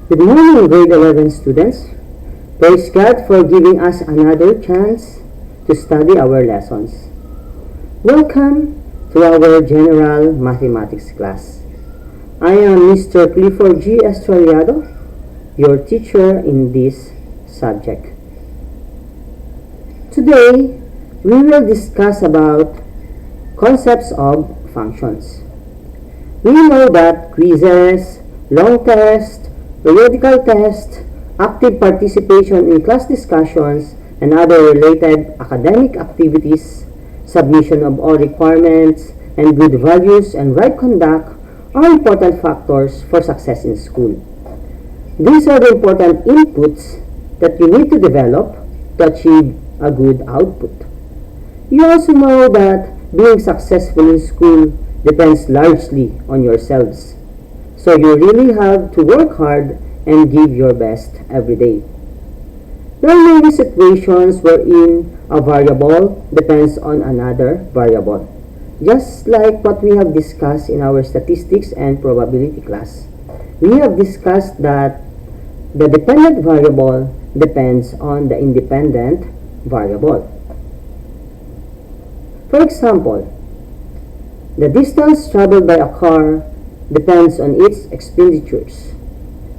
Good morning, grade 11 students. Praise God for giving us another chance to study our lessons. Welcome to our general mathematics class. I am Mr. Clifford G. Estrellado, your teacher in this subject. Today, we will discuss about concepts of functions. We know that quizzes, long tests, periodical tests, active participation in class discussions, and other related academic activities, submission of all requirements, and good values and right conduct are important factors for success in school. These are the important inputs that you need to develop to achieve a good output. You also know that being successful in school depends largely on yourselves. So you really have to work hard and give your best every day. There are many situations wherein a variable depends on another variable, just like what we have discussed in our statistics and probability class. We have discussed that the dependent variable depends on the independent variable. For example, the distance traveled by a car depends on its expenditures.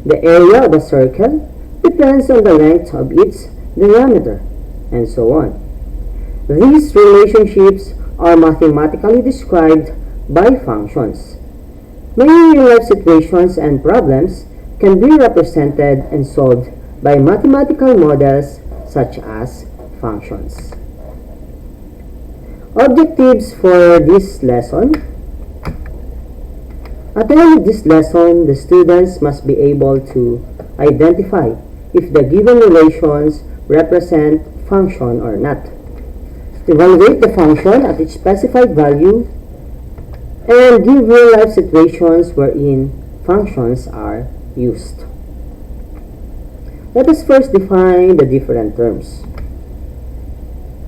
The area of a circle depends on the length of its diameter, and so on. These relationships are mathematically described by functions. Many real-life situations and problems can be represented and solved by mathematical models such as functions. Objectives for this lesson. At the end of this lesson, the students must be able to identify if the given relations represent function or not. Evaluate the function at its specified value and give real-life situations wherein functions are used. Let us first define the different terms.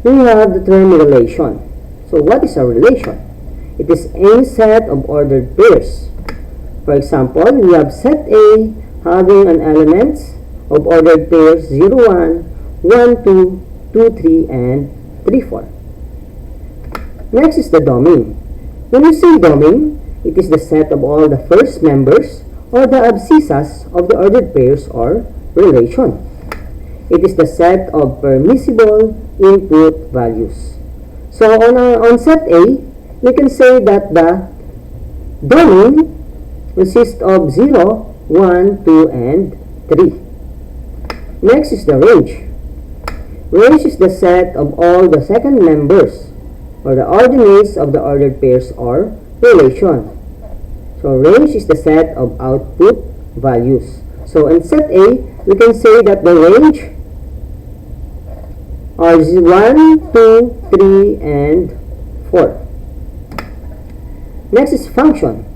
We have the term relation. So what is a relation? It is any set of ordered pairs. For example, we have set A having an elements of ordered pairs 0, 1, 1, 2, 2, 3, and 3, 4. Next is the domain. When you say domain, it is the set of all the first members or the abscissas of the ordered pairs or relation. It is the set of permissible input values. So on set A, we can say that the domain consists of 0, 1, 2, and 3. Next is the range. Range is the set of all the second members or the ordinates of the ordered pairs or relation. So range is the set of output values. So in set A, we can say that the range are 1, 2, 3, and 4. Next is function.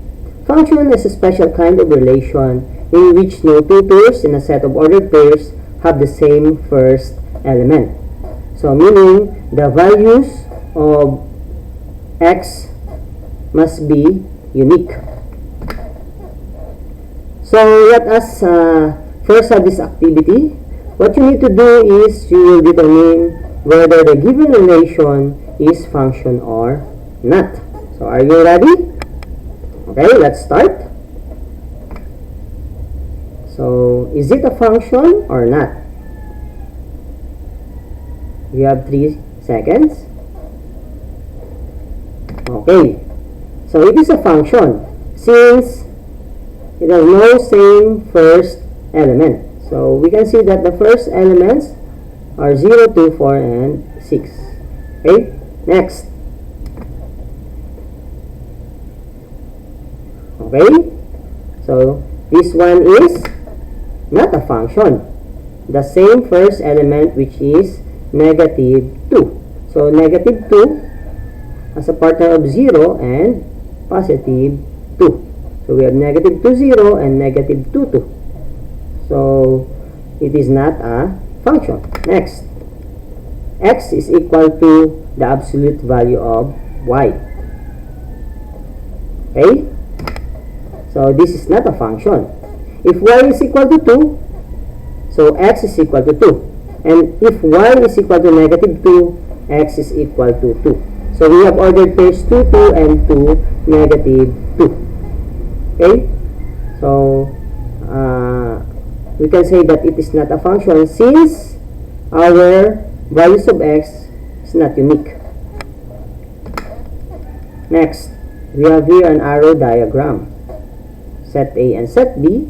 Function is a special kind of relation in which no two pairs in a set of ordered pairs have the same first element. So meaning the values of x must be unique. So let us first have this activity. What you need to do is you will determine whether the given relation is function or not. So are you ready? Okay, let's start. So, is it a function or not? You have 3 seconds. Okay, so it is a function since it has no same first element. So, we can see that the first elements are 0, 2, 4, and 6. Okay, next. Okay, so this one is not a function. The same first element, which is negative 2. So negative 2 as a partner of 0 and positive 2. So we have negative 2, 0 and negative 2, 2. So it is not a function. Next, x is equal to the absolute value of y. Okay, so this is not a function. If y is equal to 2, so x is equal to 2. And if y is equal to negative 2, x is equal to 2. So we have ordered pairs 2, 2, and 2, negative 2. Okay? So, we can say that it is not a function since our values of x is not unique. Next, we have here an arrow diagram. Set A and set B.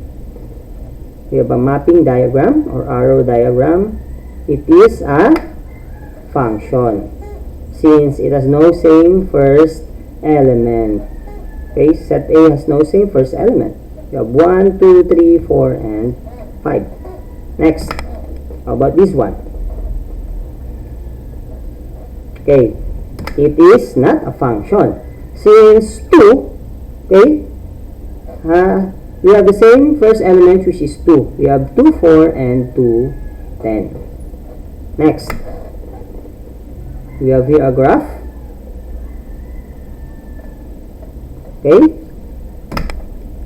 We have a mapping diagram or arrow diagram. It is a function since it has no same first element. Okay, set A has no same first element. We have 1, 2, 3, 4, and 5. Next, how about this one? Okay, it is not a function since 2, okay, we have the same first element, which is 2. We have 2, 4, and 2, 10. Next, we have here a graph. Okay,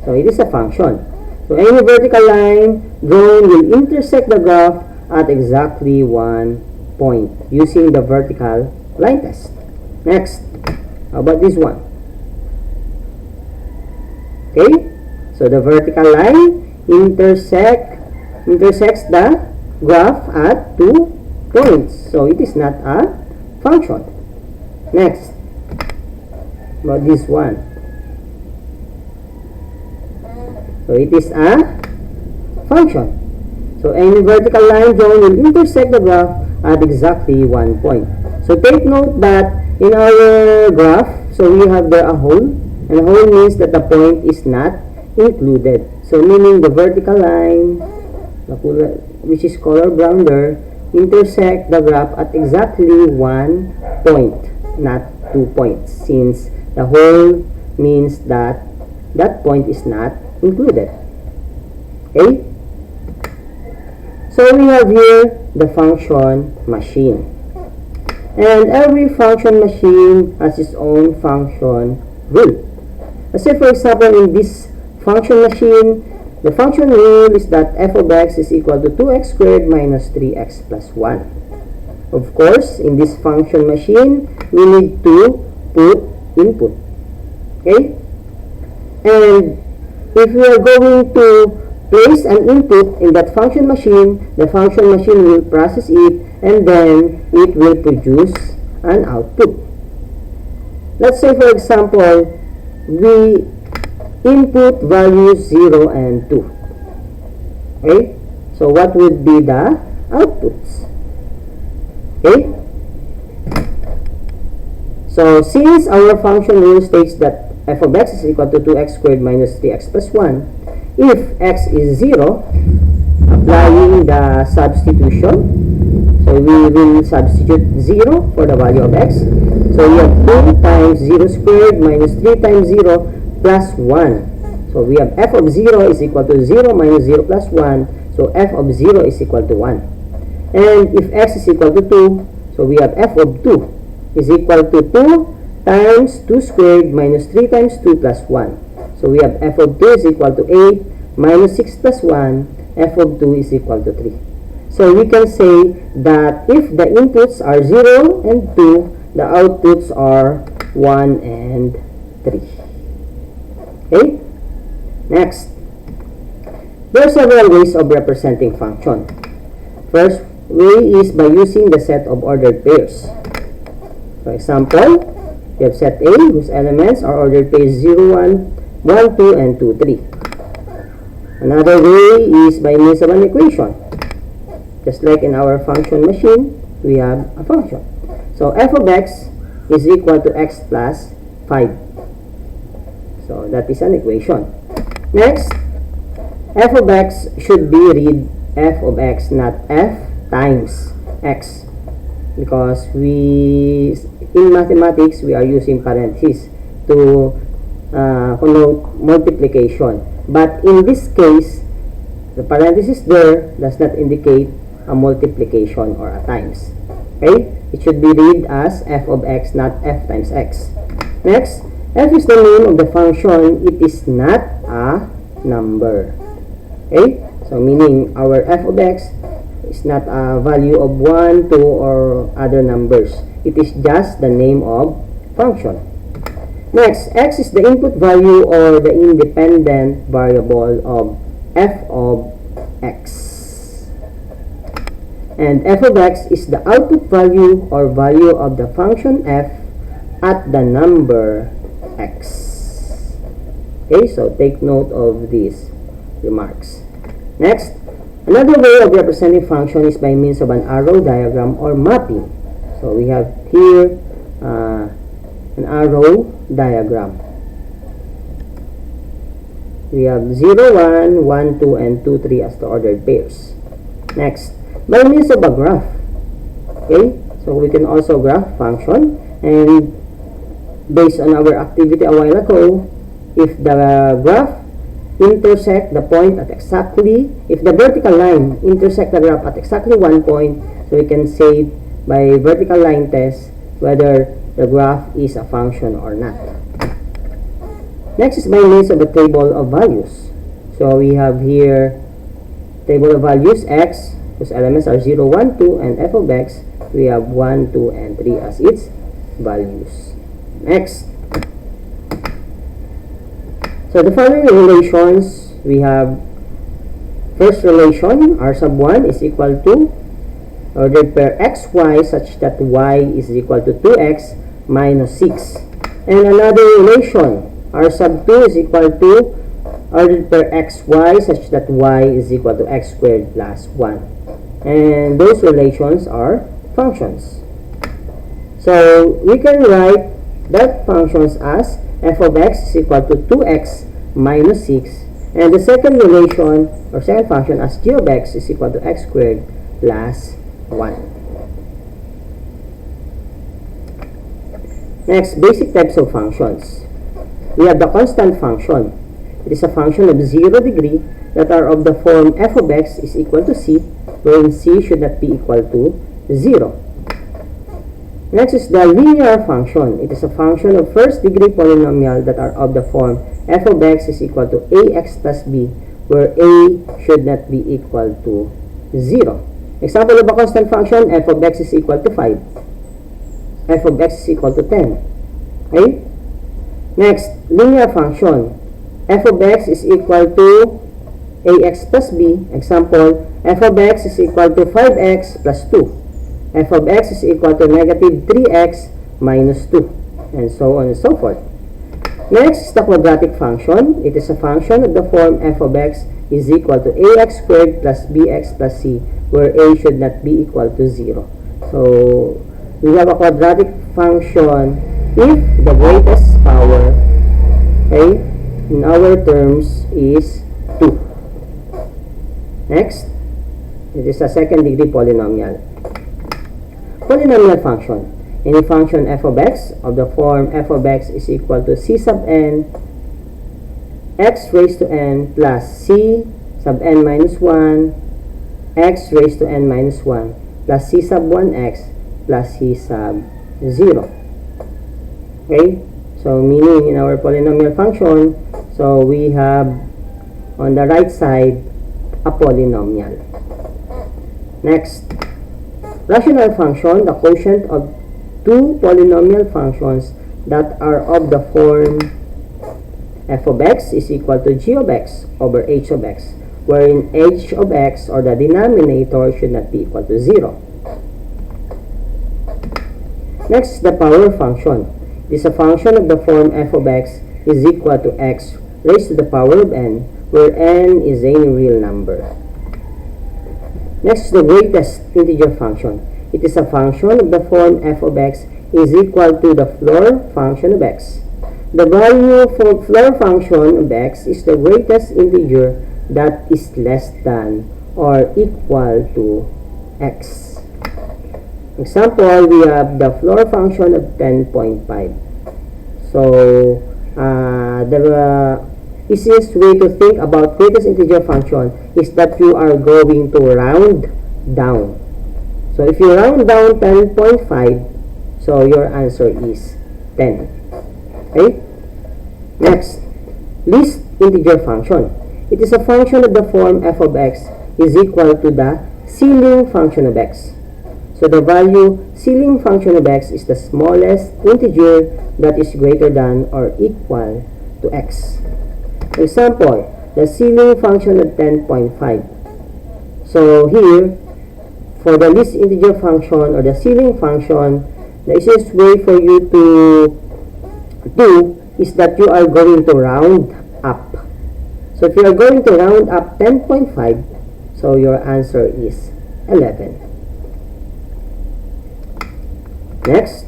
so it is a function. So any vertical line drawn will intersect the graph at exactly 1 point using the vertical line test. Next, how about this one? Okay, so the vertical line intersects the graph at 2 points. So it is not a function. Next, about this one? So it is a function. So any vertical line drawn will intersect the graph at exactly 1 point. So take note that in our graph, so we have there a hole, and a hole means that the point is not included. So meaning the vertical line, which is color brown there, intersect the graph at exactly 1 point, not 2 points, since the hole means that that point is not included. Okay? So we have here the function machine. And every function machine has its own function rule. Let's say for example in this function machine, the function rule is that f of x is equal to 2x squared minus 3x plus 1. Of course, in this function machine, we need to put input. Okay? And if we are going to place an input in that function machine, the function machine will process it and then it will produce an output. Let's say for example, we input values 0 and 2. Okay? So what would be the outputs? Okay? So since our function rule states that f of x is equal to 2x squared minus 3x plus 1, if x is 0, applying the substitution, so we will substitute 0 for the value of x. So we have 2 times 0 squared minus 3 times 0 plus 1. So we have f of 0 is equal to 0 minus 0 plus 1. So f of 0 is equal to 1. And if x is equal to 2, so we have f of 2 is equal to 2 times 2 squared minus 3 times 2 plus 1. So we have f of 2 is equal to 8 minus 6 plus 1. F of 2 is equal to 3. So we can say that if the inputs are 0 and 2, the outputs are 1 and 3. Okay? Next, there are several ways of representing function. First way is by using the set of ordered pairs. For example, you have set A whose elements are ordered pairs 0, 1, 1, 2, and 2, 3. Another way is by means of an equation. Just like in our function machine, we have a function. So f of x is equal to x plus 5. So that is an equation. Next, f of x should be read f of x, not f times x. Because in mathematics, we are using parentheses to connote multiplication. But in this case, the parenthesis there does not indicate a multiplication or a times. Okay? It should be read as f of x, not f times x. Next, f is the name of the function. It is not a number. Okay? So meaning our f of x is not a value of 1, 2, or other numbers. It is just the name of function. Next, x is the input value or the independent variable of f of x. And f of x is the output value or value of the function f at the number x. Okay, so take note of these remarks. Next, another way of representing function is by means of an arrow diagram or mapping. So we have here an arrow diagram. We have 0, 1, 1, 2, and 2, 3 as the ordered pairs. Next, by means of a graph. Okay, so we can also graph function, and based on our activity a while ago, if the graph intersect the point at exactly, if the vertical line intersect the graph at exactly one point, so we can say by vertical line test whether the graph is a function or not. Next is by means of a table of values. So we have here table of values x, whose elements are 0, 1, 2, and f of x, we have 1, 2, and 3 as its values. Next, so the following relations, we have first relation, r sub 1 is equal to ordered pair xy such that y is equal to 2x minus 6. And another relation, r sub 2 is equal to ordered pair xy such that y is equal to x squared plus 1. And those relations are functions. So we can write that functions as f of x is equal to 2x minus 6, and the second relation or second function as g of x is equal to x squared plus 1. Next, basic types of functions. We have the constant function. It is a function of 0 degree that are of the form f of x is equal to c, wherein c should not be equal to 0. Next is the linear function. It is a function of first degree polynomial that are of the form f of x is equal to ax plus b, where a should not be equal to 0. Example of a constant function, f of x is equal to 5. F of x is equal to 10. Okay? Next, linear function. F of x is equal to ax plus b. Example, f of x is equal to 5x plus 2. F of x is equal to negative 3x minus 2, and so on and so forth. Next is the quadratic function. It is a function of the form f of x is equal to ax squared plus bx plus c, where a should not be equal to 0. So we have a quadratic function if the greatest power, okay, in our terms is 2. Next, it is a second degree polynomial. Polynomial function. Any function f of x of the form f of x is equal to c sub n x raised to n plus c sub n minus 1 x raised to n minus 1 plus c sub 1x plus c sub 0. Okay? So meaning in our polynomial function, so we have on the right side a polynomial. Next, rational function, the quotient of two polynomial functions that are of the form f of x is equal to g of x over h of x, wherein h of x or the denominator should not be equal to 0. Next, the power function. It is a function of the form f of x is equal to x raised to the power of n, where n is any real number. Next, the greatest integer function. It is a function of the form f of x is equal to the floor function of x. The value for floor function of x is the greatest integer that is less than or equal to x. Example, we have the floor function of 10.5. So, the easiest way to think about greatest integer function is that you are going to round down. So if you round down 10.5, so your answer is 10. Okay? Next, least integer function. It is a function of the form f of x is equal to the ceiling function of x. So the value ceiling function of x is the smallest integer that is greater than or equal to x. For example, the ceiling function of 10.5. So here, for the least integer function or the ceiling function, the easiest way for you to do is that you are going to round up. So if you are going to round up 10.5, so your answer is 11. Next,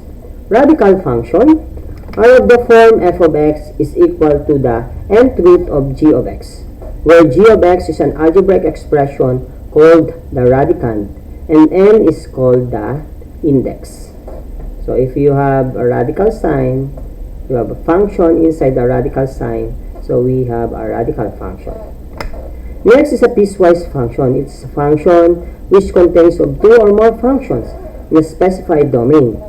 radical function are of the form f of x is equal to the nth root of g of x, where g of x is an algebraic expression called the radicand, and n is called the index. So if you have a radical sign, you have a function inside the radical sign, so we have a radical function. Next is a piecewise function. It's a function which contains of two or more functions in a specified domain.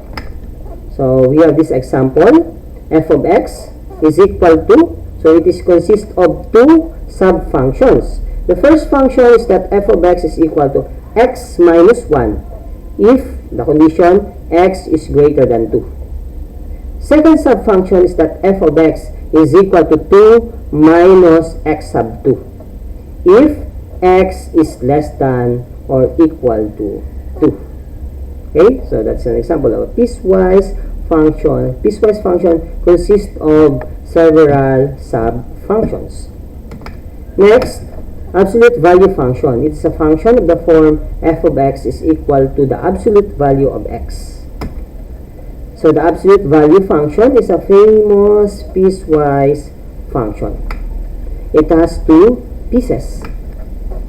So we have this example, f of x is equal to, so it is consists of two sub-functions. The first function is that f of x is equal to x minus 1 if the condition x is greater than 2. Second sub-function is that f of x is equal to 2 minus x sub 2 if x is less than or equal to 2. Okay, so that's an example of a piecewise function. Piecewise function consists of several sub-functions. Next, absolute value function. It's a function of the form f of x is equal to the absolute value of x. So the absolute value function is a famous piecewise function. It has two pieces.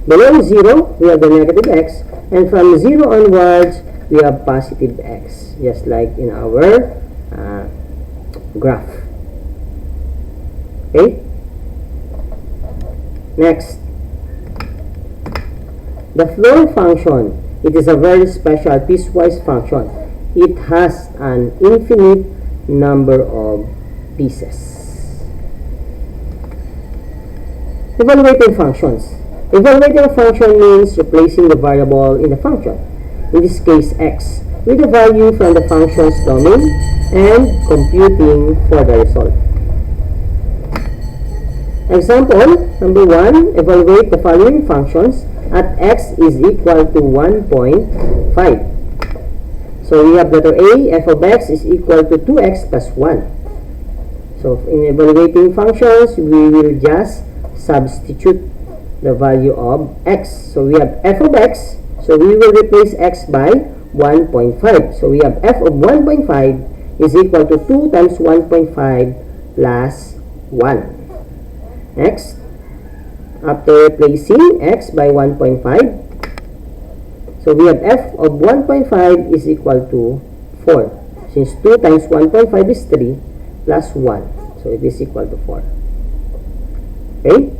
Below 0, we have the negative x, and from 0 onwards, we have positive x, just like in our graph. Okay? Next, the floor function. It is a very special piecewise function. It has an infinite number of pieces. Evaluating functions. Evaluating a function means replacing the variable in the function, in this case x, with the value from the function's domain and computing for the result. Example number 1, evaluate the following functions at x is equal to 1.5. So we have letter A, f of x is equal to 2x plus 1. So in evaluating functions, we will just substitute the value of x. So we have f of x, so we will replace x by 1.5. So we have f of 1.5 is equal to 2 times 1.5 plus 1. Next, after replacing x by 1.5, so we have f of 1.5 is equal to 4. Since 2 times 1.5 is 3 plus 1. So it is equal to 4. Okay?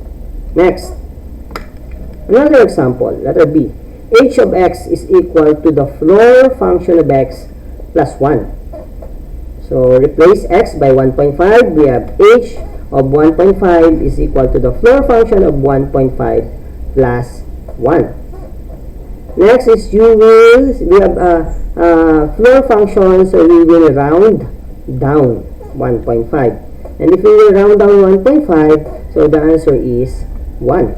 Next, another example, letter B. H of x is equal to the floor function of x plus 1. So replace x by 1.5. We have h of 1.5 is equal to the floor function of 1.5 plus 1. Next is we have a floor function, so we will round down 1.5. And if we will round down 1.5, so the answer is 1.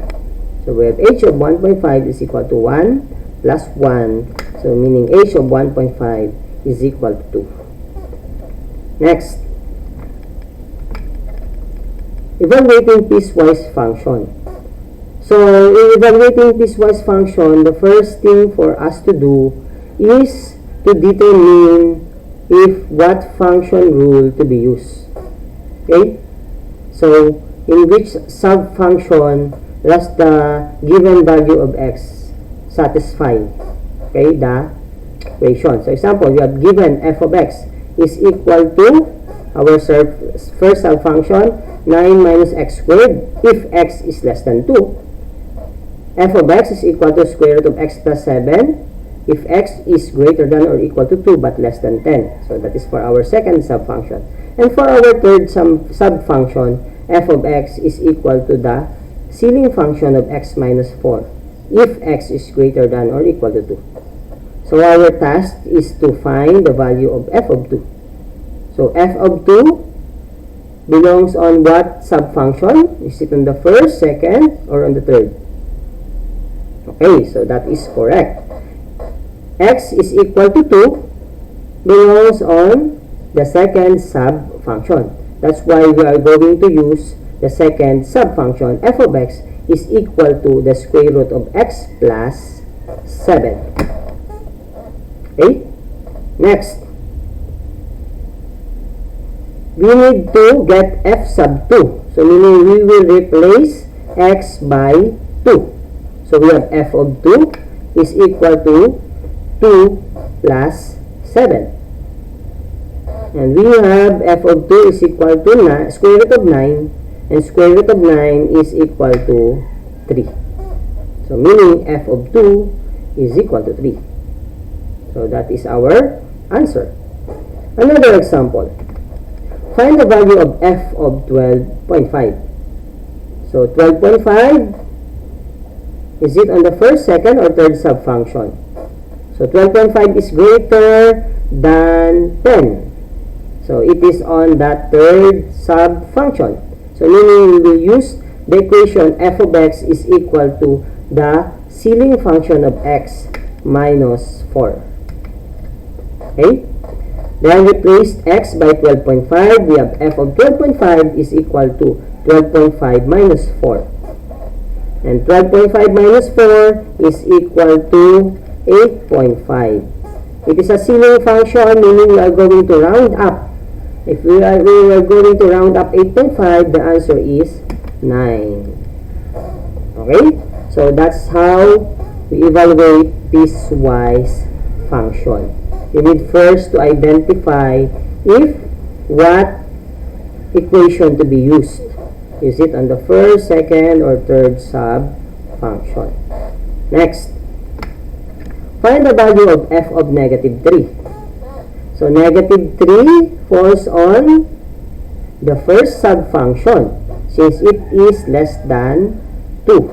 So we have h of 1.5 is equal to 1 plus 1. So meaning h of 1.5 is equal to 2. Next, evaluating piecewise function. So in evaluating piecewise function, the first thing for us to do is to determine if what function rule to be used. Okay? So in which sub-function does the given value of x satisfy, okay, the equation. So example, we have given f of x is equal to our first sub-function 9 minus x squared if x is less than 2. F of x is equal to square root of x plus 7 if x is greater than or equal to 2 but less than 10. So that is for our second sub-function. And for our third sub-function, f of x is equal to the ceiling function of x minus 4 if x is greater than or equal to 2. So our task is to find the value of f of 2. So f of 2 belongs on what subfunction? Is it on the first, second, or on the third? Okay, so that is correct. X is equal to 2 belongs on the second subfunction. That's why we are going to use the second subfunction. F of x is equal to the square root of x plus 7. Okay? Next, we need to get f sub 2. So, meaning we will replace x by 2. So, we have f of 2 is equal to 2 plus 7. And we have f of 2 is equal to square root of 9. And square root of 9 is equal to 3. So, meaning f of 2 is equal to 3. So, that is our answer. Another example. Find the value of f of 12.5. So, 12.5, is it on the first, second, or third subfunction? So, 12.5 is greater than 10. So, it is on that third subfunction. So, meaning we will use the equation f of x is equal to the ceiling function of x minus 4. Okay? Then replace x by 12.5. We have f of 12.5 is equal to 12.5 minus 4. And 12.5 minus 4 is equal to 8.5. It is a ceiling function, meaning we are going to round up. If we are going to round up 8.5, the answer is 9. Okay? So that's how we evaluate piecewise function. You need first to identify if what equation to be used. Is it on the first, second, or third subfunction? Next, find the value of f of negative 3. So, negative 3 falls on the first subfunction since it is less than 2.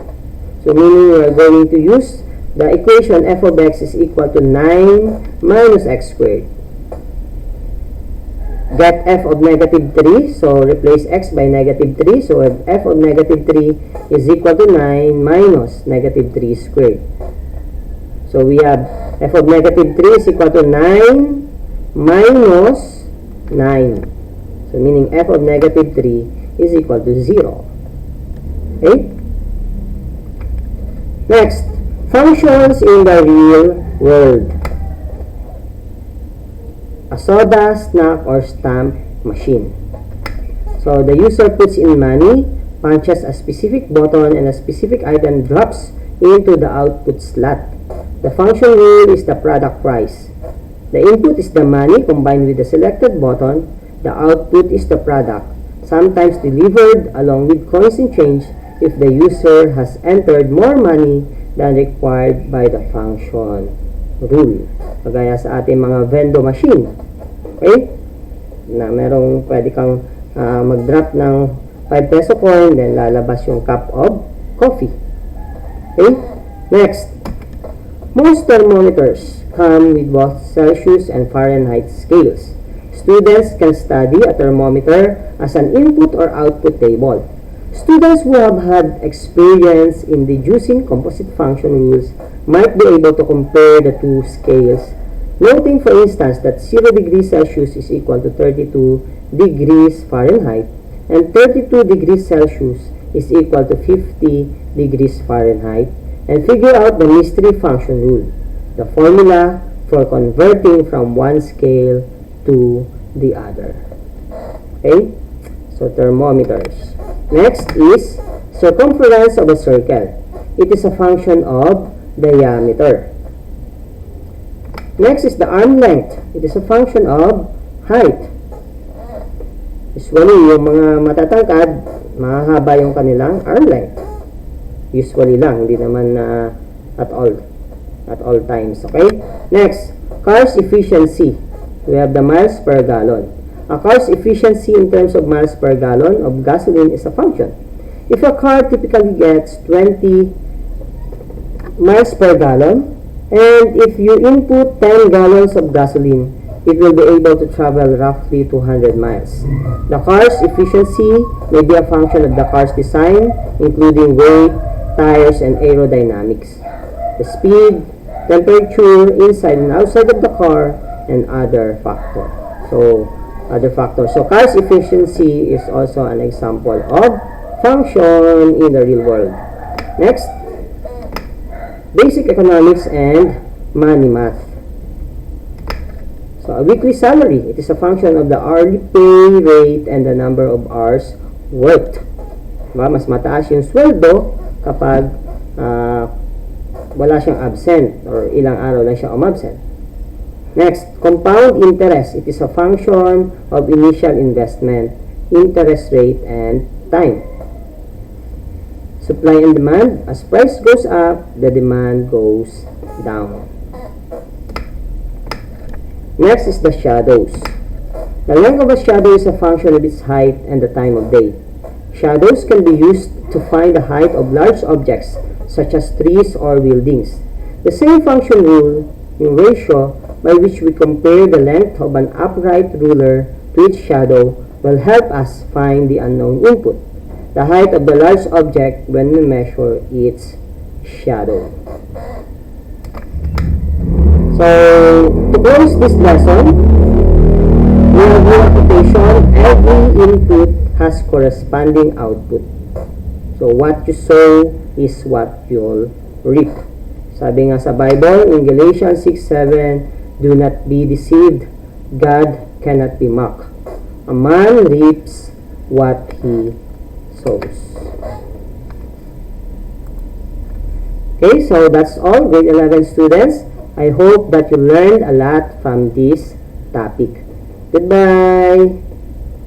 So, meaning we are going to use the equation f of x is equal to 9 minus x squared. Get f of negative 3. So, replace x by negative 3. So, f of negative 3 is equal to 9 minus negative 3 squared. So, we have f of negative 3 is equal to 9 minus 9. So, meaning f of negative 3 is equal to 0. Okay? Next, functions in the real world. A soda, snack, or stamp machine. So, the user puts in money, punches a specific button, and a specific item drops into the output slot. The function rule is the product price. The input is the money combined with the selected button. The output is the product, sometimes delivered along with coins and change if the user has entered more money than required by the function rule. Kagaya sa ating mga vendo machine. Okay? Na merong pwede kang mag-drop ng 5 peso coin, then lalabas yung cup of coffee. Okay? Next, most thermometers come with both Celsius and Fahrenheit scales. Students can study a thermometer as an input or output table. Students who have had experience in deducing composite function rules might be able to compare the two scales, noting for instance that 0 degrees Celsius is equal to 32 degrees Fahrenheit and 32 degrees Celsius is equal to 50 degrees Fahrenheit, and figure out the mystery function rule, the formula for converting from one scale to the other. Okay? So, thermometers. Next is circumference of a circle. It is a function of diameter. Next is the arm length. It is a function of height. Usually, yung mga matatangkad, mahaba yung kanilang arm length. Usually lang, hindi naman at all times. Okay? Next, car's efficiency. We have the miles per gallon. A car's efficiency in terms of miles per gallon of gasoline is a function. If a car typically gets 20 miles per gallon, and if you input 10 gallons of gasoline, it will be able to travel roughly 200 miles. The car's efficiency may be a function of the car's design, including weight, tires, and aerodynamics, the speed, temperature inside and outside of the car, and other factors. So car's efficiency is also an example of function in the real world. Next, basic economics and money math. So a weekly salary, it is a function of the hourly pay rate and the number of hours worked. Diba? Mas mataas yung sweldo kapag wala siyang absent or ilang araw lang siya umabsent. Next, compound interest. It is a function of initial investment, interest rate, and time. Supply and demand. As price goes up, the demand goes down. Next is the shadows. The length of a shadow is a function of its height and the time of day. Shadows can be used to find the height of large objects such as trees or buildings. The same function rule, yung ratio, by which we compare the length of an upright ruler to its shadow will help us find the unknown input, the height of the large object when we measure its shadow. So, to close this lesson, we have one application. Every input has corresponding output. So, what you sow is what you'll reap. Sabi nga sa Bible, in Galatians 6:7, do not be deceived. God cannot be mocked. A man reaps what he sows. Okay, so that's all, grade 11 students. I hope that you learned a lot from this topic. Goodbye!